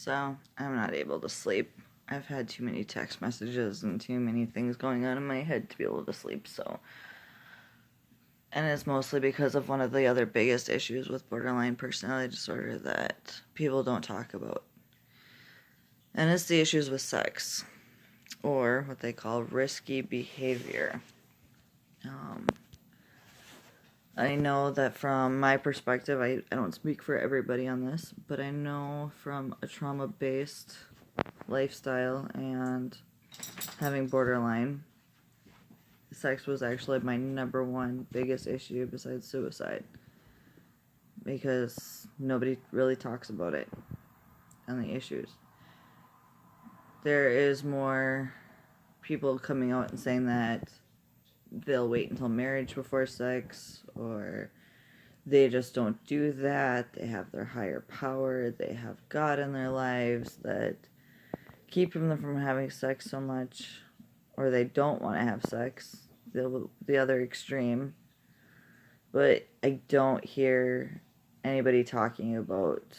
So, I'm not able to sleep. I've had too many text messages and too many things going on in my head to be able to sleep, so. And it's mostly because of one of the other biggest issues with borderline personality disorder that people don't talk about. And it's the issues with sex, or what they call risky behavior. I know that from my perspective, I don't speak for everybody on this, but I know from a trauma-based lifestyle and having borderline, sex was actually my number one biggest issue besides suicide. Because nobody really talks about it and the issues. There is more people coming out and saying that they'll wait until marriage before sex, or they just don't do that. They have their higher power. They have God in their lives that keep them from having sex so much, or they don't want to have sex. The other extreme. But I don't hear anybody talking about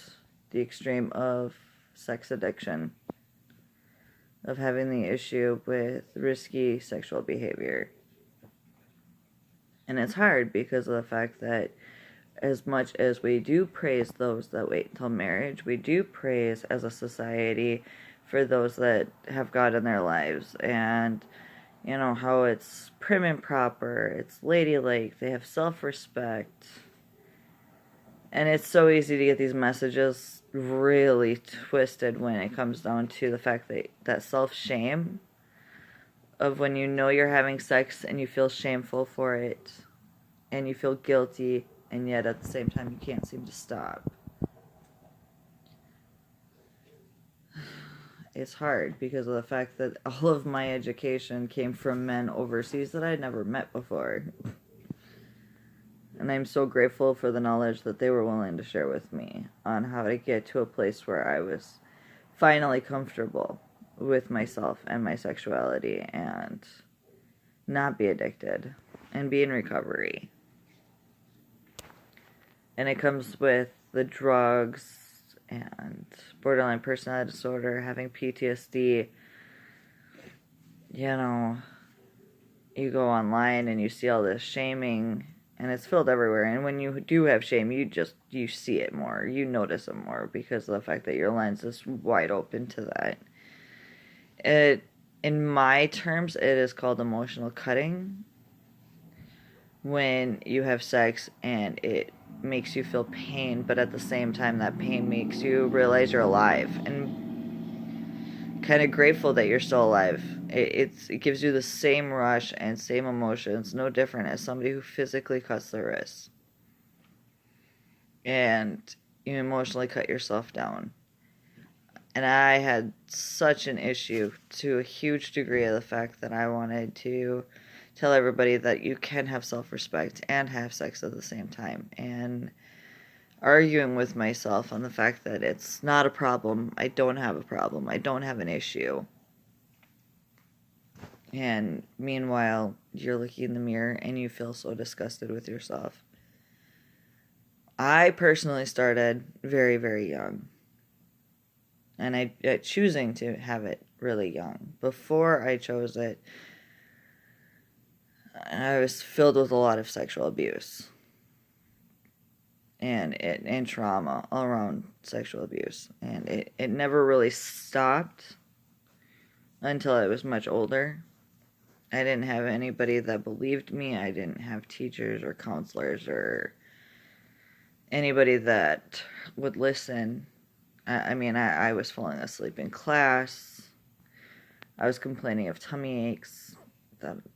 the extreme of sex addiction, of having the issue with risky sexual behavior. And it's hard because of the fact that as much as we do praise those that wait until marriage, we do praise as a society for those that have God in their lives, and you know how it's prim and proper, it's ladylike, they have self-respect. And it's so easy to get these messages really twisted when it comes down to the fact that self-shame of when you know you're having sex and you feel shameful for it and you feel guilty, and yet at the same time you can't seem to stop. It's hard because of the fact that all of my education came from men overseas that I'd never met before. And I'm so grateful for the knowledge that they were willing to share with me on how to get to a place where I was finally comfortable with myself and my sexuality and not be addicted and be in recovery. And it comes with the drugs and borderline personality disorder, having PTSD. You know, you go online and you see all this shaming, and it's filled everywhere. And when you do have shame, you see it more, you notice it more because of the fact that your lens is wide open to that. In my terms, it is called emotional cutting. When you have sex and it makes you feel pain, but at the same time that pain makes you realize you're alive and kind of grateful that you're still alive. It gives you the same rush and same emotions, no different as somebody who physically cuts their wrists. And you emotionally cut yourself down. And I had such an issue to a huge degree of the fact that I wanted to tell everybody that you can have self-respect and have sex at the same time. And arguing with myself on the fact that it's not a problem. I don't have a problem. I don't have an issue. And meanwhile, you're looking in the mirror and you feel so disgusted with yourself. I personally started very, very young. And I choosing to have it really young. Before I chose it, I was filled with a lot of sexual abuse and trauma all around sexual abuse. And it never really stopped until I was much older. I didn't have anybody that believed me. I didn't have teachers or counselors or anybody that would listen. I was falling asleep in class. I was complaining of tummy aches,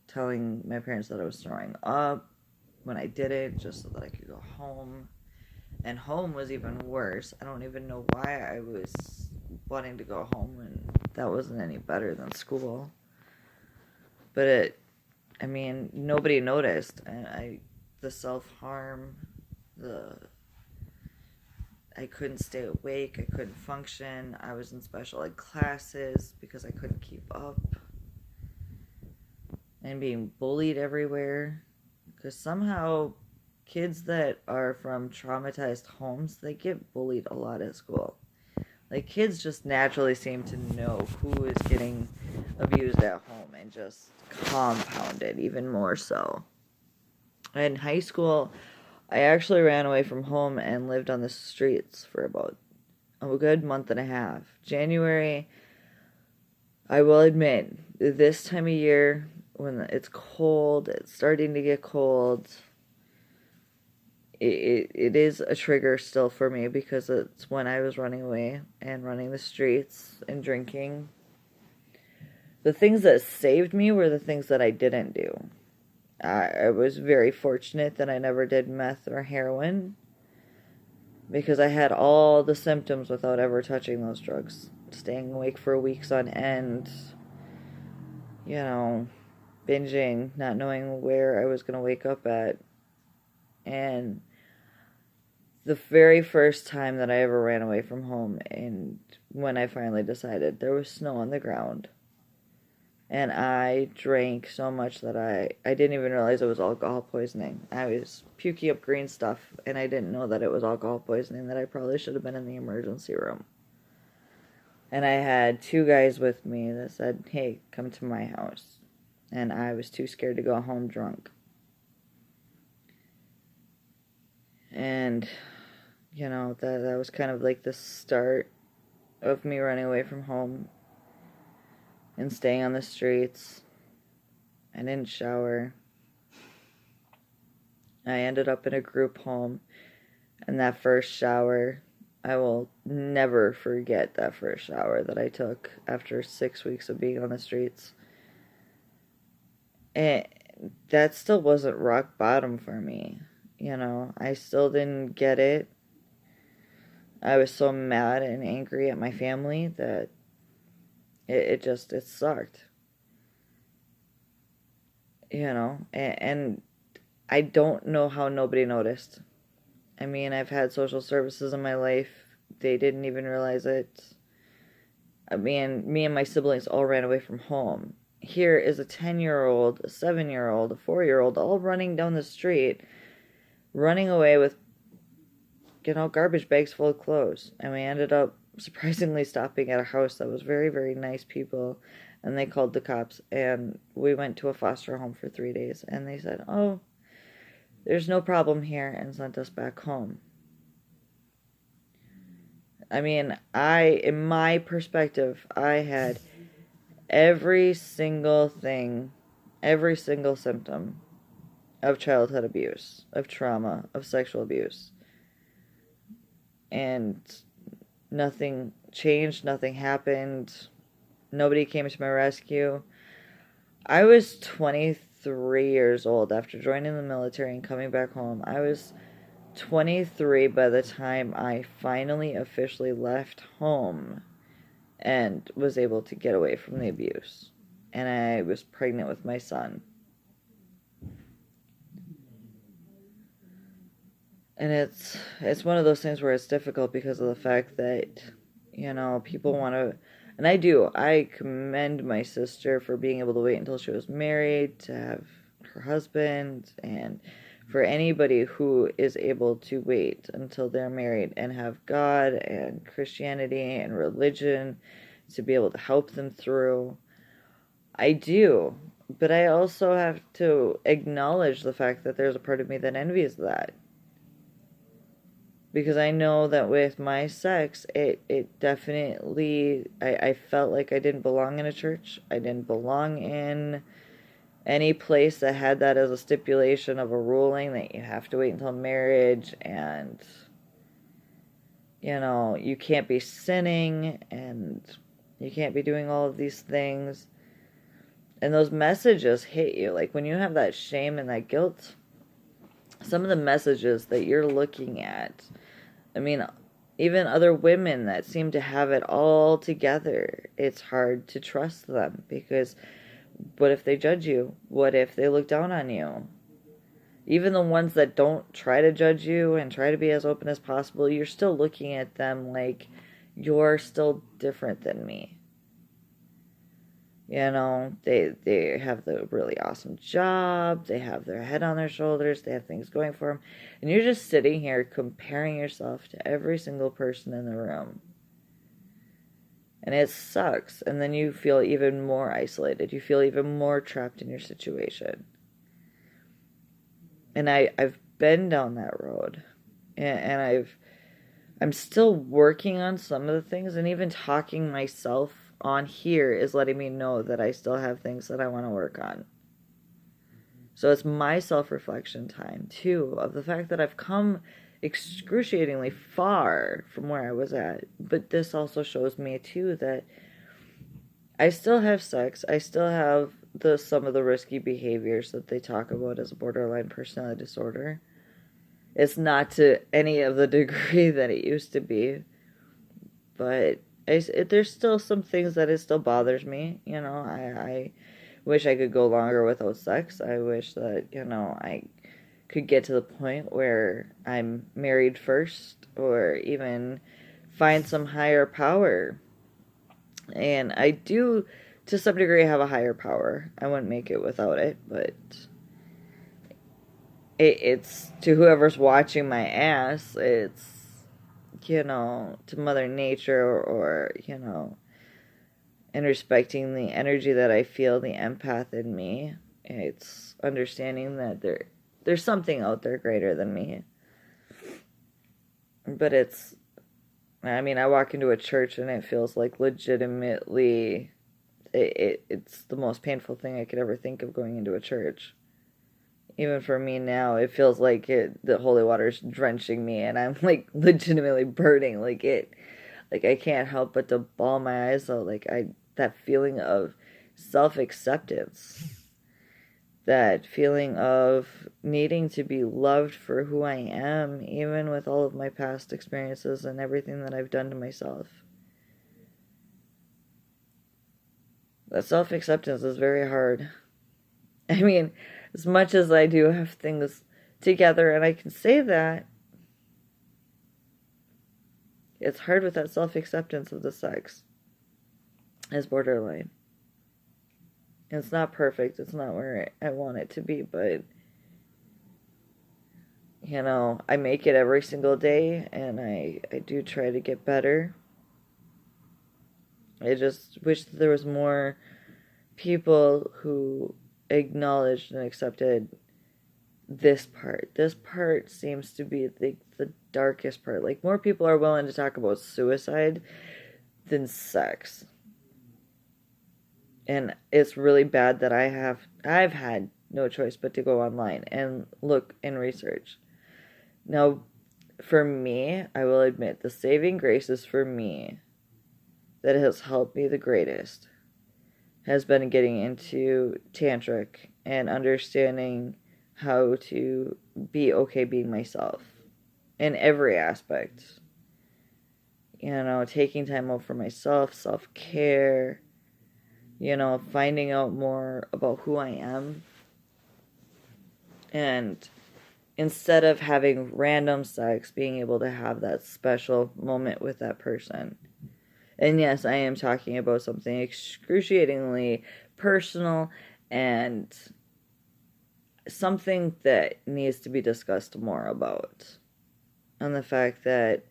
telling my parents that I was throwing up when I did it, just so that I could go home. And home was even worse. I don't even know why I was wanting to go home when that wasn't any better than school. But nobody noticed. The self-harm, I couldn't stay awake, I couldn't function, I was in special ed classes because I couldn't keep up, and being bullied everywhere, because somehow kids that are from traumatized homes, they get bullied a lot at school. Like, kids just naturally seem to know who is getting abused at home and just compound it even more so. In high school, I actually ran away from home and lived on the streets for about a good month and a half. January, I will admit, this time of year, when it's cold, it's starting to get cold, it is a trigger still for me because it's when I was running away and running the streets and drinking. The things that saved me were the things that I didn't do. I was very fortunate that I never did meth or heroin because I had all the symptoms without ever touching those drugs. Staying awake for weeks on end, you know, binging, not knowing where I was going to wake up at. And the very first time that I ever ran away from home, and when I finally decided, there was snow on the ground. And I drank so much that I didn't even realize it was alcohol poisoning. I was puking up green stuff, and I didn't know that it was alcohol poisoning, that I probably should have been in the emergency room. And I had 2 guys with me that said, hey, come to my house. And I was too scared to go home drunk. And, you know, that was kind of like the start of me running away from home and staying on the streets. I didn't shower. I ended up in a group home, and that first shower, I will never forget that first shower that I took after 6 weeks of being on the streets. And that still wasn't rock bottom for me. You know, I still didn't get it. I was so mad and angry at my family that it sucked. You know, and I don't know how nobody noticed. I mean, I've had social services in my life. They didn't even realize it. Me and my siblings all ran away from home. Here is a 10-year-old, a 7-year-old, a 4-year-old all running down the street, running away with, you know, garbage bags full of clothes. And we ended up surprisingly stopping at a house that was very, very nice people. And they called the cops. And we went to a foster home for 3 days. And they said, oh, there's no problem here, and sent us back home. I mean, in my perspective, I had every single thing, every single symptom of childhood abuse, of trauma, of sexual abuse. And nothing changed, nothing happened, nobody came to my rescue. I was 23 years old after joining the military and coming back home. I was 23 by the time I finally officially left home and was able to get away from the abuse. And I was pregnant with my son. And it's one of those things where it's difficult because of the fact that, you know, people want to, and I do. I commend my sister for being able to wait until she was married to have her husband, and for anybody who is able to wait until they're married and have God and Christianity and religion to be able to help them through. I do. But I also have to acknowledge the fact that there's a part of me that envies that. Because I know that with my sex, it definitely, I felt like I didn't belong in a church. I didn't belong in any place that had that as a stipulation of a ruling that you have to wait until marriage, and, you know, you can't be sinning, and you can't be doing all of these things. And those messages hit you. Like, when you have that shame and that guilt, some of the messages that you're looking at, I mean, even other women that seem to have it all together, it's hard to trust them, because what if they judge you? What if they look down on you? Even the ones that don't try to judge you and try to be as open as possible, you're still looking at them like you're still different than me. You know, they have the really awesome job, they have their head on their shoulders, they have things going for them, and you're just sitting here comparing yourself to every single person in the room. And it sucks. And then you feel even more isolated. You feel even more trapped in your situation. And I've been down that road. And I'm still working on some of the things. And even talking myself on here is letting me know that I still have things that I want to work on. So it's my self-reflection time, too, of the fact that I've come excruciatingly far from where I was at. But this also shows me, too, that I still have sex. I still have some of the risky behaviors that they talk about as a borderline personality disorder. It's not to any of the degree that it used to be. But there's still some things that it still bothers me. You know, I wish I could go longer without sex. I wish that, I could get to the point where I'm married first, or even find some higher power. And I do, to some degree, have a higher power. I wouldn't make it without it, but it's to whoever's watching my ass, it's, to Mother Nature, or and respecting the energy that I feel, the empath in me. It's understanding that there's something out there greater than me. But I walk into a church and it feels like legitimately, it's the most painful thing I could ever think of, going into a church. Even for me now, it feels like the holy water's drenching me and I'm like legitimately burning. Like I can't help but to bawl my eyes out. That feeling of self-acceptance, that feeling of needing to be loved for who I am, even with all of my past experiences and everything that I've done to myself. That self-acceptance is very hard. As much as I do have things together and I can say that, it's hard with that self-acceptance of the sex as borderline. It's not perfect. It's not where I want it to be, but, I make it every single day, and I do try to get better. I just wish that there was more people who acknowledged and accepted this part. This part seems to be the darkest part. Like, more people are willing to talk about suicide than sex. And it's really bad that I've had no choice but to go online and look and research. Now, for me, I will admit, the saving graces for me that has helped me the greatest has been getting into tantric and understanding how to be okay being myself in every aspect. Taking time out for myself, self-care, finding out more about who I am. And instead of having random sex, being able to have that special moment with that person. And yes, I am talking about something excruciatingly personal and something that needs to be discussed more about. And the fact that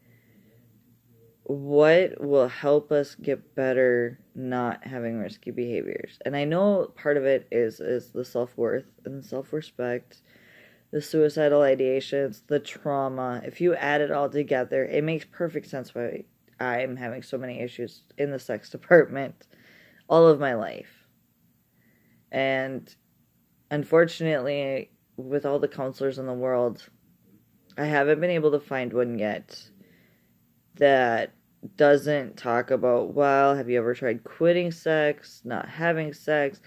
what will help us get better not having risky behaviors. And I know part of it is the self-worth and the self-respect, the suicidal ideations, the trauma. If you add it all together, it makes perfect sense why I'm having so many issues in the sex department all of my life. And unfortunately, with all the counselors in the world, I haven't been able to find one yet that doesn't talk about, well, have you ever tried quitting sex, not having sex,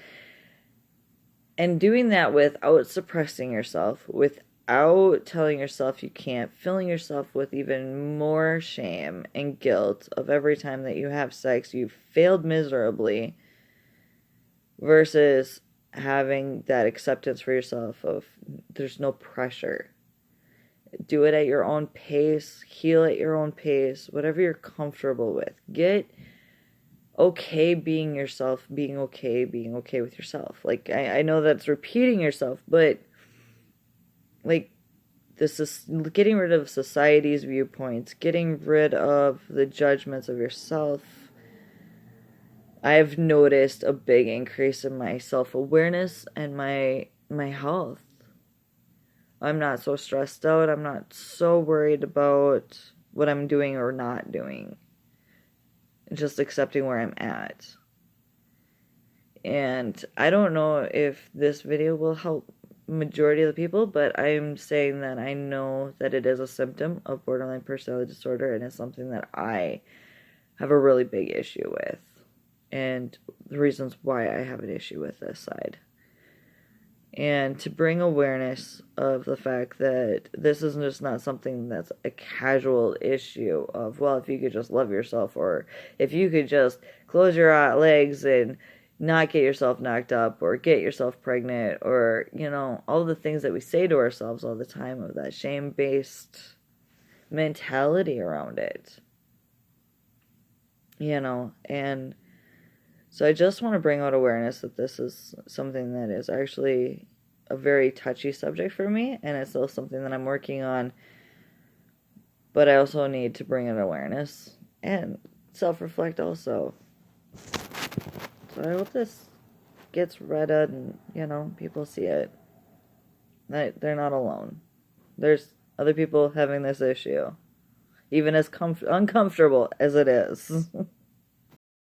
and doing that without suppressing yourself, without telling yourself you can't, filling yourself with even more shame and guilt of every time that you have sex, you've failed miserably, versus having that acceptance for yourself of there's no pressure. Do it at your own pace, heal at your own pace, whatever you're comfortable with. Get okay being yourself, being okay with yourself. I know that's repeating yourself, but this is getting rid of society's viewpoints, getting rid of the judgments of yourself, I've noticed a big increase in my self-awareness and my health. I'm not so stressed out. I'm not so worried about what I'm doing or not doing. Just accepting where I'm at. And I don't know if this video will help majority of the people, but I'm saying that I know that it is a symptom of borderline personality disorder, and it's something that I have a really big issue with, and the reasons why I have an issue with this side. And to bring awareness of the fact that this is just not something that's a casual issue of, well, if you could just love yourself, or if you could just close your legs and not get yourself knocked up, or get yourself pregnant, or, all the things that we say to ourselves all the time, of that shame-based mentality around it. And so I just want to bring out awareness that this is something that is actually a very touchy subject for me, and it's still something that I'm working on, but I also need to bring in awareness and self-reflect also. So I hope this gets read and, people see it. That they're not alone. There's other people having this issue, even as uncomfortable as it is.